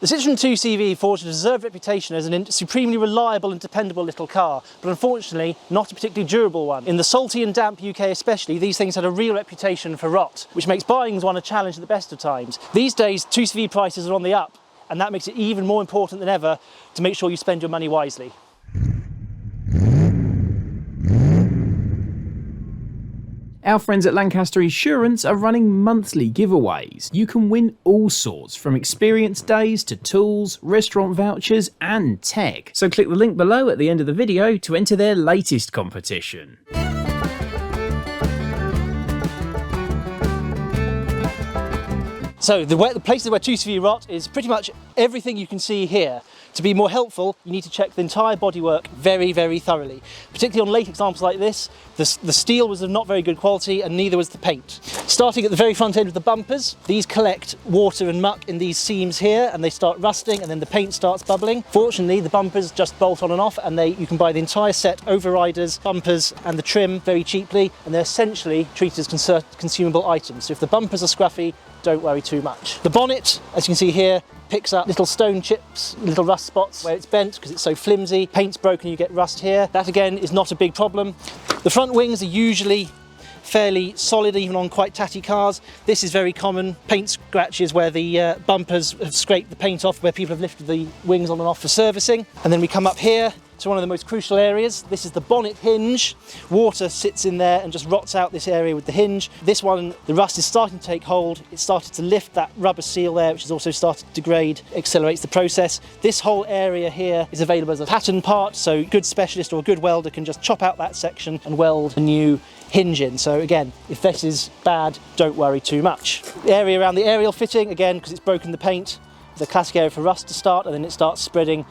The Citroën 2CV forged a deserved reputation as a supremely reliable and dependable little car, but unfortunately not a particularly durable one. In the salty and damp UK especially, these things had a real reputation for rot, which makes buying one a challenge at the best of times. These days 2CV prices are on the up, and that makes it even more important than ever to make sure you spend your money wisely. Our friends at Lancaster Insurance are running monthly giveaways. You can win all sorts, from experience days to tools, restaurant vouchers and tech. So click the link below at the end of the video to enter their latest competition. So the places where 2CV rot is pretty much everything you can see here. To be more helpful, you need to check the entire bodywork very, very thoroughly. Particularly on late examples like this, the steel was of not very good quality and neither was the paint. Starting at the very front end of the bumpers, these collect water and muck in these seams here and they start rusting and then the paint starts bubbling. Fortunately, the bumpers just bolt on and off and you can buy the entire set, overriders, bumpers and the trim very cheaply, and they're essentially treated as consumable items. So if the bumpers are scruffy, don't worry too much. The bonnet, as you can see here, picks up little stone chips, little rust spots where it's bent because it's so flimsy. Paint's broken, you get rust here. That again is not a big problem. The front wings are usually fairly solid even on quite tatty cars. This is very common. Paint scratches where the bumpers have scraped the paint off, where people have lifted the wings on and off for servicing. And then we come up here to one of the most crucial areas. This is the bonnet hinge. Water sits in there and just rots out this area with the hinge. This one, the rust is starting to take hold. It started to lift that rubber seal there, which has also started to degrade, accelerates the process. This whole area here is available as a pattern part, so a good specialist or a good welder can just chop out that section and weld a new hinge in. So again, if this is bad, don't worry too much. The area around the aerial fitting, again, because it's broken the paint, the classic area for rust to start, and then it starts spreading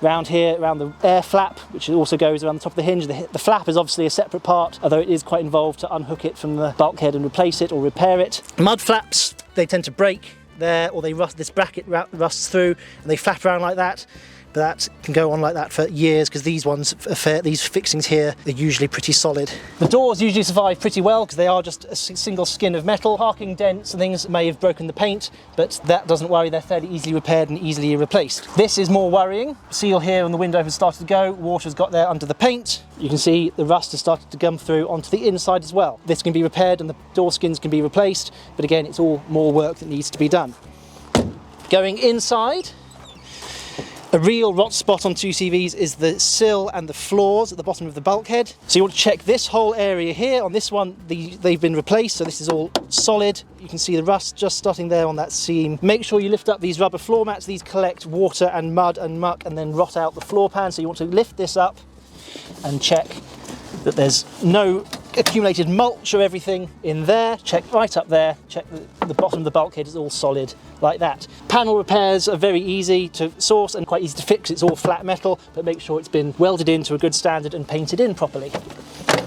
around here, around the air flap, which also goes around the top of the hinge. The flap is obviously a separate part, although it is quite involved to unhook it from the bulkhead and replace it or repair it. Mud flaps, they tend to break there, or they rust, this bracket rusts through and they flap around like that. But that can go on like that for years because these fixings here are usually pretty solid. The doors usually survive pretty well because they are just a single skin of metal. Parking dents and things may have broken the paint, but that doesn't worry, they're fairly easily repaired and easily replaced. This is more worrying. Seal here on the window has started to go, water's got there under the paint. You can see the rust has started to gum through onto the inside as well. This can be repaired and the door skins can be replaced, but again, it's all more work that needs to be done. Going inside, a real rot spot on 2CVs is the sill and the floors at the bottom of the bulkhead. So you want to check this whole area here. On this one, they've been replaced, so this is all solid. You can see the rust just starting there on that seam. Make sure you lift up these rubber floor mats. These collect water and mud and muck and then rot out the floor pan. So you want to lift this up and check that there's no accumulated mulch or everything in there. Check right up there, check the bottom of the bulkhead is all solid like that. Panel repairs are very easy to source and quite easy to fix. It's all flat metal, but make sure it's been welded in to a good standard and painted in properly.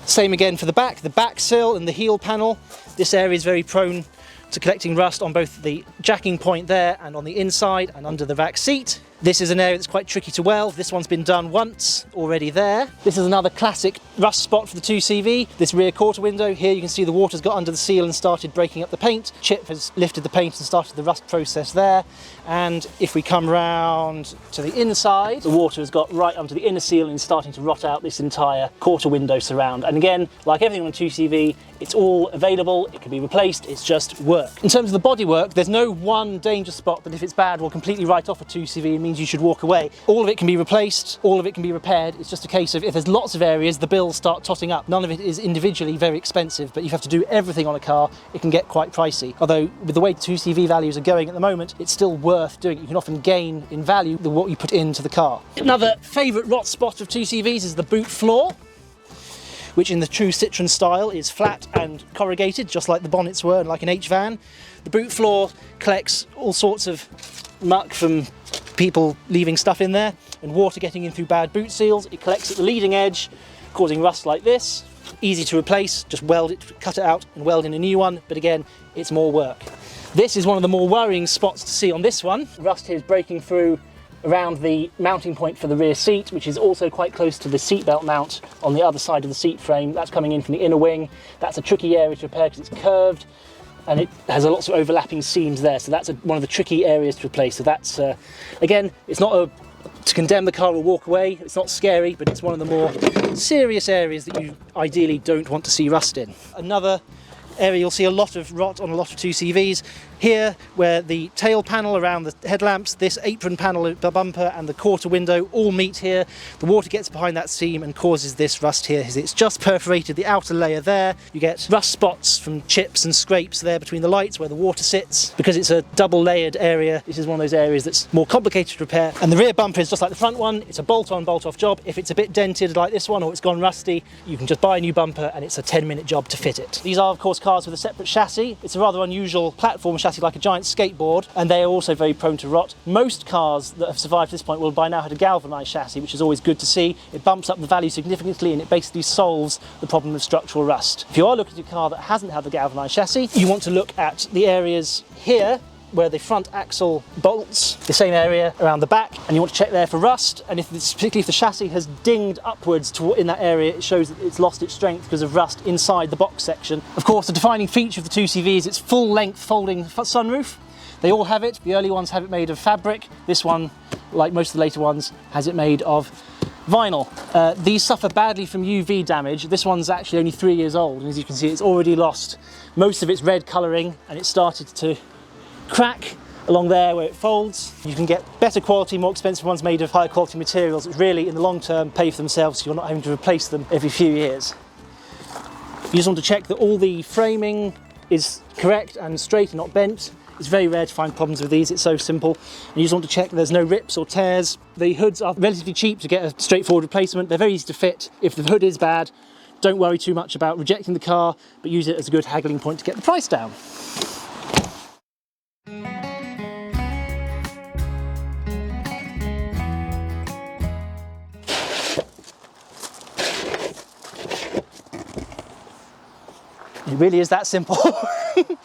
Same again for the back sill and the heel panel. This area is very prone to collecting rust on both the jacking point there and on the inside and under the back seat. This is an area that's quite tricky to weld. This one's been done once already there. This is another classic rust spot for the 2CV. This rear quarter window here, you can see the water's got under the seal and started breaking up the paint. Chip has lifted the paint and started the rust process there. And if we come round to the inside, the water has got right under the inner seal and is starting to rot out this entire quarter window surround. And again, like everything on a 2CV, it's all available, it can be replaced, it's just work. In terms of the bodywork, there's no one danger spot that if it's bad will completely write off a 2CV and means you should walk away. All of it can be replaced, all of it can be repaired. It's just a case of if there's lots of areas, the bills start totting up. None of it is individually very expensive, but you have to do everything on a car. It can get quite pricey. Although with the way 2CV values are going at the moment, it's still worth doing it. You can often gain in value what you put into the car. Another favourite rot spot of 2CVs is the boot floor, which in the true Citroën style is flat and corrugated, just like the bonnets were, and like an H-van. The boot floor collects all sorts of muck from people leaving stuff in there and water getting in through bad boot seals. It collects at the leading edge, causing rust like this. Easy to replace, just weld it, cut it out and weld in a new one, but again, it's more work. This is one of the more worrying spots to see on this one. Rust here is breaking through around the mounting point for the rear seat, which is also quite close to the seatbelt mount on the other side of the seat frame. That's coming in from the inner wing. That's a tricky area to repair because it's curved. and it has lots of overlapping seams there, so that's one of the tricky areas to replace. So that's, again, it's not to condemn the car or walk away, it's not scary, but it's one of the more serious areas that you ideally don't want to see rust in. Another area you'll see a lot of rot on a lot of 2CVs. Here, where the tail panel around the headlamps, this apron panel, the bumper and the quarter window all meet here. The water gets behind that seam and causes this rust here. It's just perforated the outer layer there. You get rust spots from chips and scrapes there between the lights where the water sits. Because it's a double layered area, this is one of those areas that's more complicated to repair. And the rear bumper is just like the front one. It's a bolt-on, bolt-off job. If it's a bit dented like this one or it's gone rusty, you can just buy a new bumper and it's a 10-minute job to fit it. These are, of course, cars with a separate chassis. It's a rather unusual platform chassis, like a giant skateboard, and they are also very prone to rot. Most cars that have survived to this point will by now have a galvanised chassis, which is always good to see. It bumps up the value significantly and it basically solves the problem of structural rust. If you are looking at a car that hasn't had the galvanised chassis, you want to look at the areas here where the front axle bolts, the same area around the back, and you want to check there for rust. And particularly if the chassis has dinged upwards in that area, it shows that it's lost its strength because of rust inside the box section. Of course, the defining feature of the 2CV is its full-length folding sunroof. They all have it. The early ones have it made of fabric. This one, like most of the later ones, has it made of vinyl. These suffer badly from UV damage. This one's actually only 3 years old, and as you can see, it's already lost most of its red colouring, and it started to crack along there where it folds. You can get better quality, more expensive ones made of higher quality materials that really in the long term pay for themselves, so you're not having to replace them every few years. You just want to check that all the framing is correct and straight and not bent. It's very rare to find problems with these, it's so simple. And you just want to check that there's no rips or tears. The hoods are relatively cheap to get a straightforward replacement. They're very easy to fit. If the hood is bad, don't worry too much about rejecting the car, but use it as a good haggling point to get the price down. It really is that simple.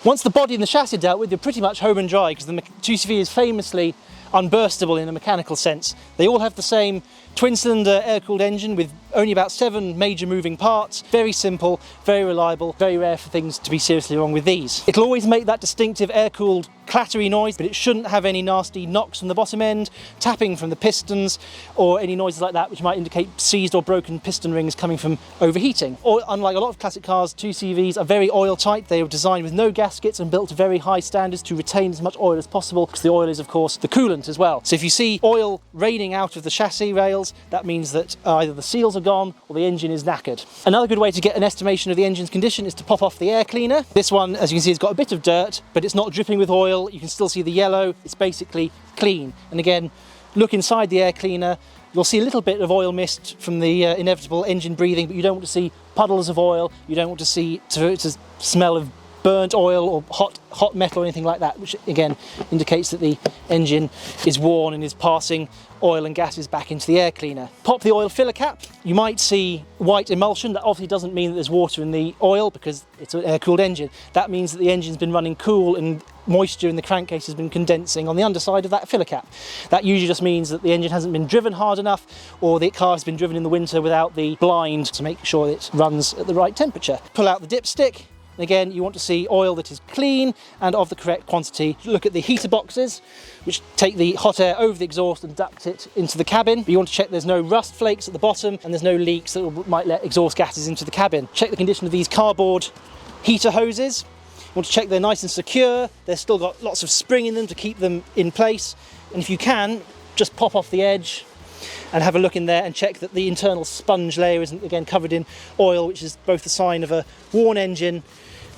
Once the body and the chassis are dealt with, you're pretty much home and dry, because the 2CV is famously unburstable in a mechanical sense. They all have the same twin-cylinder air-cooled engine with only about 7 major moving parts. Very simple, very reliable, very rare for things to be seriously wrong with these. It'll always make that distinctive air-cooled clattery noise, but it shouldn't have any nasty knocks from the bottom end, tapping from the pistons, or any noises like that which might indicate seized or broken piston rings coming from overheating. Or unlike a lot of classic cars, 2CVs are very oil tight. They were designed with no gaskets and built to very high standards to retain as much oil as possible, because the oil is of course the coolant as well. So if you see oil raining out of the chassis rails, that means that either the seals are gone or the engine is knackered. Another good way to get an estimation of the engine's condition is to pop off the air cleaner. This one, as you can see, has got a bit of dirt, but it's not dripping with oil. You can still see the yellow. It's basically clean. And again, look inside the air cleaner. You'll see a little bit of oil mist from the inevitable engine breathing, but you don't want to see puddles of oil. You don't want to see to smell of burnt oil or hot metal or anything like that, which again indicates that the engine is worn and is passing oil and gases back into the air cleaner. Pop the oil filler cap. You might see white emulsion. That obviously doesn't mean that there's water in the oil, because it's an air-cooled engine. That means that the engine's been running cool and moisture in the crankcase has been condensing on the underside of that filler cap. That usually just means that the engine hasn't been driven hard enough, or the car has been driven in the winter without the blind to make sure it runs at the right temperature. Pull out the dipstick. And again, you want to see oil that is clean and of the correct quantity. Look at the heater boxes, which take the hot air over the exhaust and duct it into the cabin. But you want to check there's no rust flakes at the bottom and there's no leaks that might let exhaust gases into the cabin. Check the condition of these cardboard heater hoses. You want to check they're nice and secure. They've still got lots of spring in them to keep them in place. And if you can, just pop off the edge and have a look in there and check that the internal sponge layer isn't again covered in oil, which is both a sign of a worn engine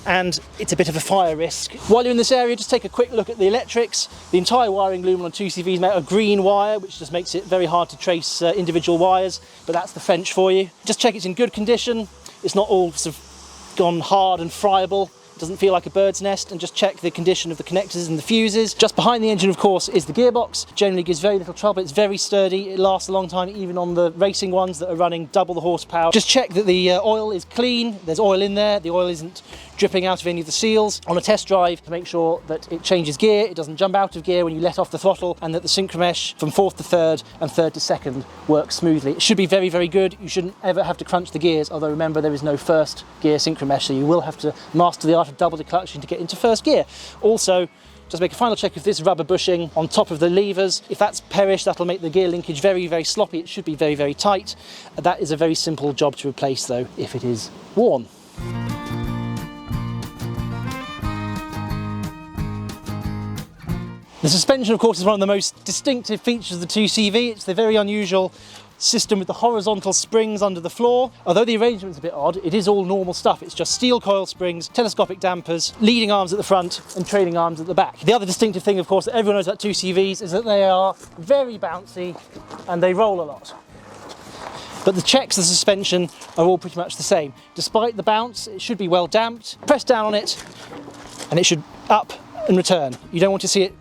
and it's a bit of a fire risk. While you're in this area, just take a quick look at the electrics. The entire wiring loom on 2CV is made of green wire, which just makes it very hard to trace individual wires, but that's the French for you. Just check it's in good condition. It's not all sort of gone hard and friable. Doesn't feel like a bird's nest, and just check the condition of the connectors and the fuses. Just behind the engine, of course, is the gearbox. Generally gives very little trouble. It's very sturdy. It lasts a long time, even on the racing ones that are running double the horsepower. Just check that the oil is clean. There's oil in there. The oil isn't dripping out of any of the seals. On a test drive, to make sure that it changes gear, it doesn't jump out of gear when you let off the throttle, and that the synchromesh from 4th to 3rd and 3rd to 2nd works smoothly. It should be very, very good. You shouldn't ever have to crunch the gears, although remember there is no first gear synchromesh, so you will have to master the art of double declutching to get into first gear. Also, just make a final check of this rubber bushing on top of the levers. If that's perished, that'll make the gear linkage very, very sloppy. It should be very, very tight. That is a very simple job to replace though, if it is worn. The suspension, of course, is one of the most distinctive features of the 2CV. It's the very unusual system with the horizontal springs under the floor. Although the arrangement's a bit odd, it is all normal stuff. It's just steel coil springs, telescopic dampers, leading arms at the front and trailing arms at the back. The other distinctive thing, of course, that everyone knows about 2CVs is that they are very bouncy and they roll a lot. But the checks of the suspension are all pretty much the same. Despite the bounce, it should be well damped. Press down on it and it should up and return. You don't want to see it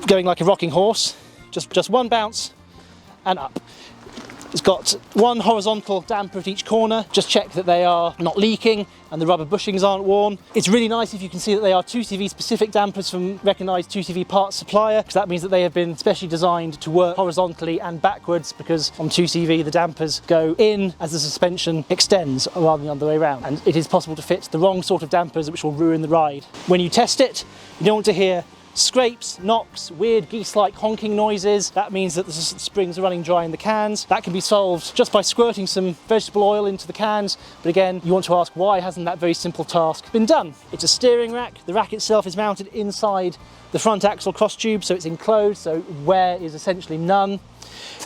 going like a rocking horse. Just one bounce and up. It's got one horizontal damper at each corner. Just check that they are not leaking and the rubber bushings aren't worn. It's really nice if you can see that they are 2CV specific dampers from recognised 2CV parts supplier, because that means that they have been specially designed to work horizontally and backwards, because on 2CV the dampers go in as the suspension extends rather than the other way around, and it is possible to fit the wrong sort of dampers which will ruin the ride. When you test it, you don't want to hear scrapes, knocks, weird geese-like honking noises. That means that the springs are running dry in the cans. That can be solved just by squirting some vegetable oil into the cans. But again, you want to ask, why hasn't that very simple task been done? It's a steering rack. The rack itself is mounted inside the front axle cross tube, so it's enclosed, so wear is essentially none.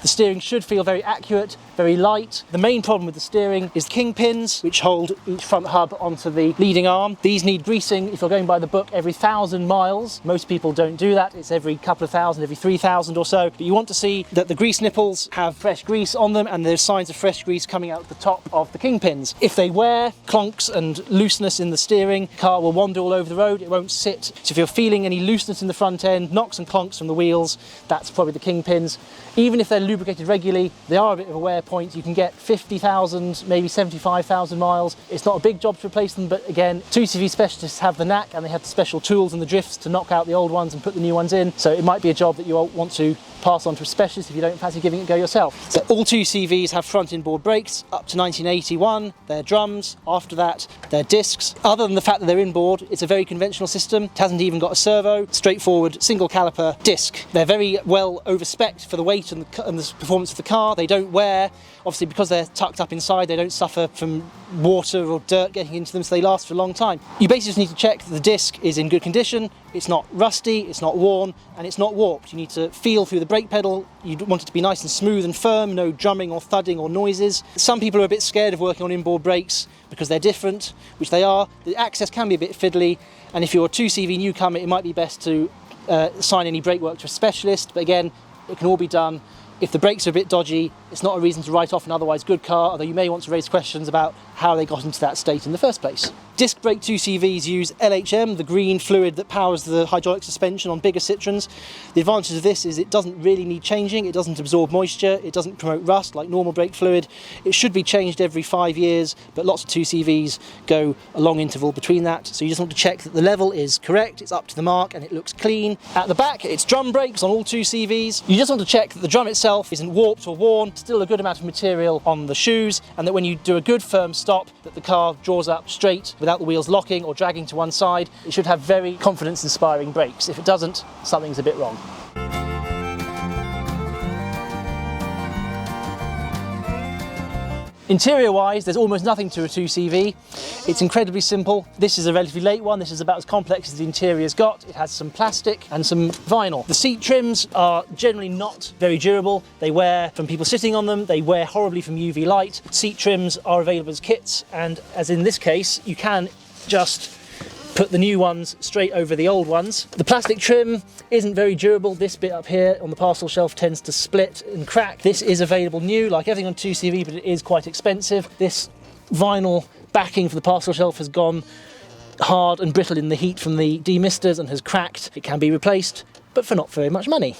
The steering should feel very accurate, very light. The main problem with the steering is the kingpins, which hold each front hub onto the leading arm. These need greasing if you're going by the book every 1,000 miles. Most people don't do that. It's every couple of thousand, every 3,000 or so. But you want to see that the grease nipples have fresh grease on them and there's signs of fresh grease coming out the top of the kingpins. If they wear, clunks and looseness in the steering, the car will wander all over the road. It won't sit. So if you're feeling any looseness in the front end, knocks and clonks from the wheels, that's probably the kingpins. Even if they're lubricated regularly, they are a bit of a wear point. You can get 50,000, maybe 75,000 miles. It's not a big job to replace them, but again, 2CV specialists have the knack and they have the special tools and the drifts to knock out the old ones and put the new ones in. So it might be a job that you want to pass on to a specialist if you don't fancy giving it a go yourself. So all 2CVs have front inboard brakes up to 1981. They're drums. After that, they're discs. Other than the fact that they're inboard, it's a very conventional system. It hasn't even got a servo. Straightforward single caliper disc. They're very well over-spec'd for the weight and the performance of the car. They don't wear. Obviously, because they're tucked up inside, they don't suffer from water or dirt getting into them, so they last for a long time. You basically just need to check that the disc is in good condition, it's not rusty, it's not worn, and it's not warped. You need to feel through the brake pedal. You want it to be nice and smooth and firm, no drumming or thudding or noises. Some people are a bit scared of working on inboard brakes because they're different, which they are. The access can be a bit fiddly, and if you're a 2CV newcomer, it might be best to assign any brake work to a specialist, but again, it can all be done. If the brakes are a bit dodgy, it's not a reason to write off an otherwise good car, although you may want to raise questions about how they got into that state in the first place. Disc brake 2CVs use LHM, the green fluid that powers the hydraulic suspension on bigger Citroëns. The advantage of this is it doesn't really need changing, it doesn't absorb moisture, it doesn't promote rust like normal brake fluid. It should be changed every 5 years, but lots of 2CVs go a long interval between that, so you just want to check that the level is correct, it's up to the mark and it looks clean. At the back, it's drum brakes on all 2CVs. You just want to check that the drum itself isn't warped or worn, still a good amount of material on the shoes, and that when you do a good firm stop, that the car draws up straight without the wheels locking or dragging to one side. It should have very confidence-inspiring brakes. If it doesn't, something's a bit wrong. Interior-wise, there's almost nothing to a 2CV. It's incredibly simple. This is a relatively late one. This is about as complex as the interior's got. It has some plastic and some vinyl. The seat trims are generally not very durable. They wear from people sitting on them. They wear horribly from UV light. Seat trims are available as kits, and as in this case, you can just put the new ones straight over the old ones. The plastic trim isn't very durable. This bit up here on the parcel shelf tends to split and crack. This is available new, like everything on 2CV, but it is quite expensive. This vinyl backing for the parcel shelf has gone hard and brittle in the heat from the demisters and has cracked. It can be replaced, but for not very much money.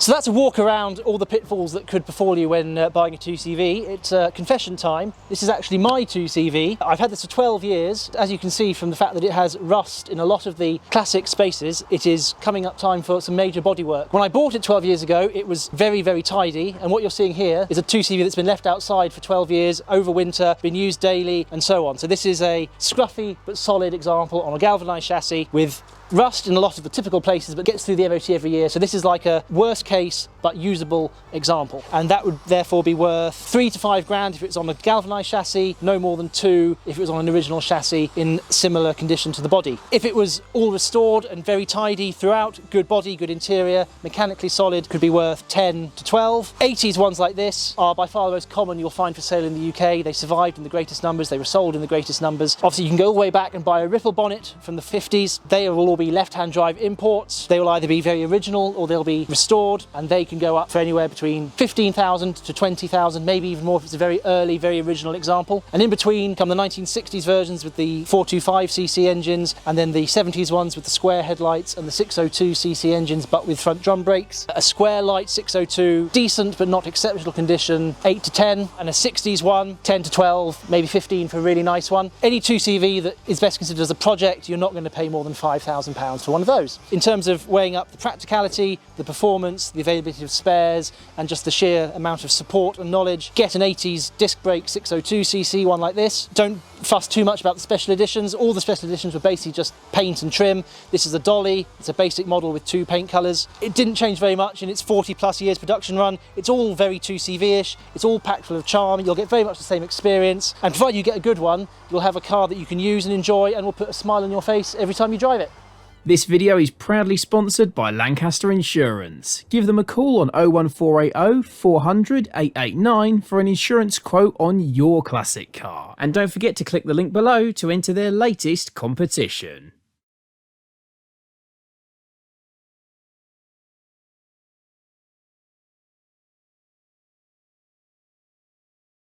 So that's a walk around all the pitfalls that could befall you when buying a 2CV. It's confession time. This is actually my 2CV. I've had this for 12 years. As you can see from the fact that it has rust in a lot of the classic spaces, it is coming up time for some major bodywork. When I bought it 12 years ago, it was very, very tidy. And what you're seeing here is a 2CV that's been left outside for 12 years, over winter, been used daily, and so on. So this is a scruffy but solid example on a galvanised chassis with rust in a lot of the typical places, but gets through the MOT every year. So this is like a worst case but usable example, and that would therefore be worth 3 to 5 grand if it's on a galvanised chassis, no more than 2 if it was on an original chassis in similar condition to the body. If it was all restored and very tidy throughout, good body, good interior, mechanically solid, could be worth 10 to 12. 80s ones like this are by far the most common you'll find for sale in the UK. They survived in the greatest numbers, they were sold in the greatest numbers. Obviously you can go all the way back and buy a ripple bonnet from the 50s. They will all be left-hand drive imports. They will either be very original or they'll be restored, and they can go up for anywhere between 15,000 to 20,000, maybe even more if it's a very early, very original example. And in between come the 1960s versions with the 425cc engines, and then the 70s ones with the square headlights and the 602cc engines but with front drum brakes. A square light 602, decent but not exceptional condition, 8 to 10, and a 60s one, 10 to 12, maybe 15 for a really nice one. Any 2CV that is best considered as a project, you're not going to pay more than £5,000 for one of those. In terms of weighing up the practicality, the performance, the availability of spares, and just the sheer amount of support and knowledge, get an 80s disc brake 602cc one like this. Don't fuss too much about the special editions. All the special editions were basically just paint and trim. This is a Dolly. It's a basic model with 2 paint colours. It didn't change very much in its 40 plus years production run. It's all very 2CV-ish. It's all packed full of charm. You'll get very much the same experience. And provided you get a good one, you'll have a car that you can use and enjoy and will put a smile on your face every time you drive it. This video is proudly sponsored by Lancaster Insurance. Give them a call on 01480 400 889 for an insurance quote on your classic car. And don't forget to click the link below to enter their latest competition.